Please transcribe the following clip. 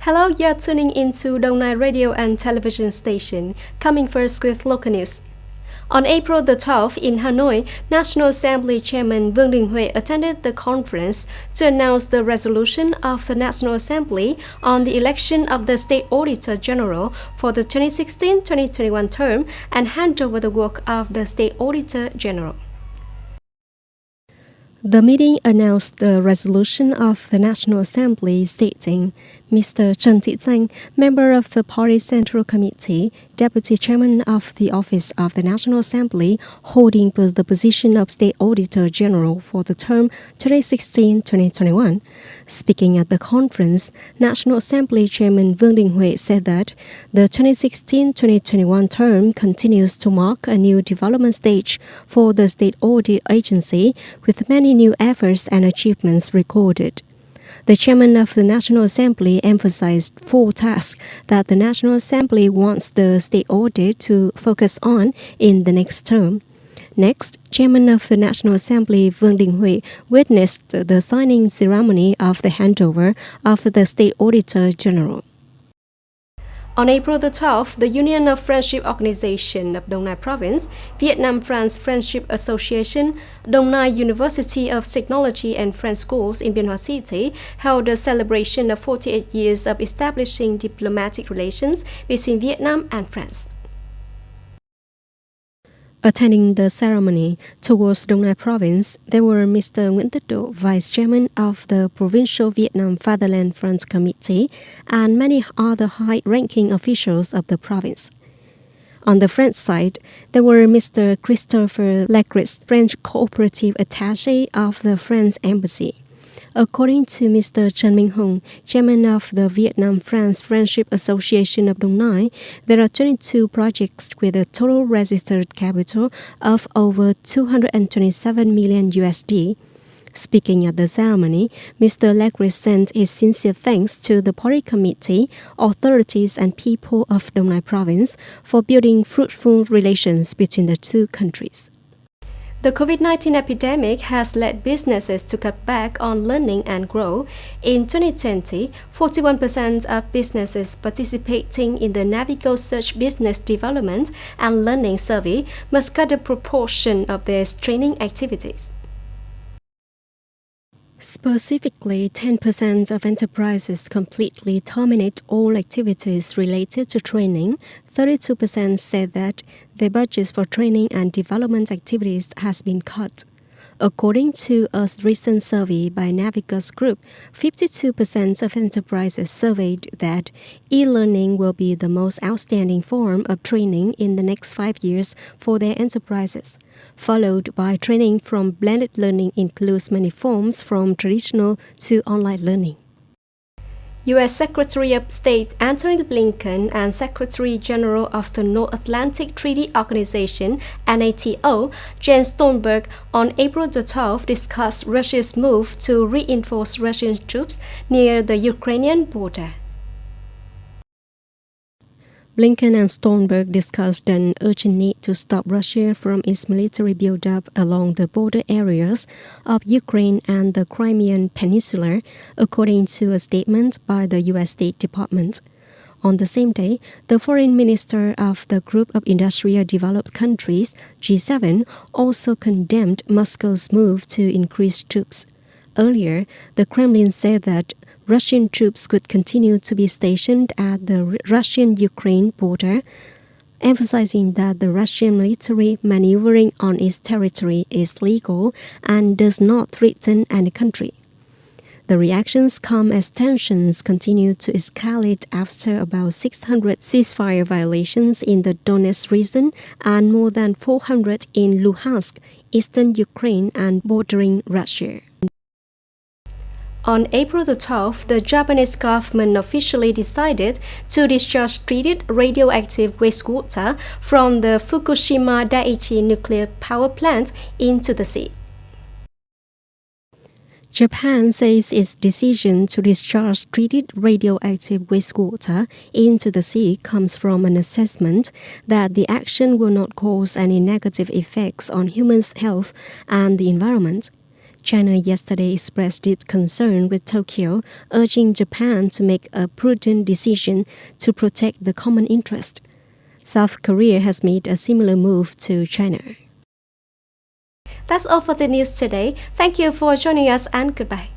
Hello, you're tuning into Đồng Nai radio and television station, coming first with local news. On April the 12th in Hanoi, National Assembly Chairman Vương Đình Huệ attended the conference to announce the resolution of the National Assembly on the election of the State Auditor General for the 2016-2021 term and hand over the work of the State Auditor General. The meeting announced the resolution of the National Assembly stating Mr. Trần Thị Danh, member of the Party Central Committee, Deputy Chairman of the Office of the National Assembly, holding the position of State Auditor General for the term 2016-2021. Speaking at the conference, National Assembly Chairman Vương Đình Huệ said that the 2016-2021 term continues to mark a new development stage for the State Audit Agency with many new efforts and achievements recorded. The chairman of the National Assembly emphasized 4 tasks that the National Assembly wants the state audit to focus on in the next term. Next, Chairman of the National Assembly Vương Đình Huệ witnessed the signing ceremony of the handover of the State Auditor General. On April the 12th, the Union of Friendship Organization of Đồng Nai Province, Vietnam-France Friendship Association, Đồng Nai University of Technology and French Schools in Bien Hoa City held a celebration of 48 years of establishing diplomatic relations between Vietnam and France. Attending the ceremony towards Đồng Nai Province, there were Mr. Nguyễn Tất Độ, Vice Chairman of the Provincial Vietnam Fatherland Front Committee, and many other high-ranking officials of the province. On the French side, there were Mr. Christopher Legris, French Cooperative Attaché of the French Embassy. According to Mr. Trần Minh Hùng, chairman of the Vietnam-France Friendship Association of Đồng Nai, there are 22 projects with a total registered capital of over 227 million USD. Speaking at the ceremony, Mr. Legris sent his sincere thanks to the party committee, authorities and people of Đồng Nai province for building fruitful relations between the two countries. The COVID-19 epidemic has led businesses to cut back on learning and grow. In 2020, 41% of businesses participating in the Navigo Search Business Development and Learning Survey must cut a proportion of their training activities. Specifically, 10% of enterprises completely terminate all activities related to training. 32% said that their budgets for training and development activities has been cut. According to a recent survey by Navigo's group, 52% of enterprises surveyed that e-learning will be the most outstanding form of training in the next 5 years for their enterprises, followed by training from blended learning includes many forms from traditional to online learning. U.S. Secretary of State Antony Blinken and Secretary General of the North Atlantic Treaty Organization, NATO, Jens Stoltenberg, on April the 12th discussed Russia's move to reinforce Russian troops near the Ukrainian border. Blinken and Stoltenberg discussed an urgent need to stop Russia from its military buildup along the border areas of Ukraine and the Crimean Peninsula, according to a statement by the U.S. State Department. On the same day, the foreign minister of the Group of Industrial Developed Countries, G7, also condemned Moscow's move to increase troops. Earlier, the Kremlin said that Russian troops could continue to be stationed at the Russian-Ukraine border, emphasizing that the Russian military maneuvering on its territory is legal and does not threaten any country. The reactions come as tensions continue to escalate after about 600 ceasefire violations in the Donetsk region and more than 400 in Luhansk, eastern Ukraine and bordering Russia. On April the 12th, the Japanese government officially decided to discharge treated radioactive wastewater from the Fukushima Daiichi nuclear power plant into the sea. Japan says its decision to discharge treated radioactive wastewater into the sea comes from an assessment that the action will not cause any negative effects on human health and the environment. China yesterday expressed deep concern with Tokyo, urging Japan to make a prudent decision to protect the common interest. South Korea has made a similar move to China. That's all for the news today. Thank you for joining us and goodbye.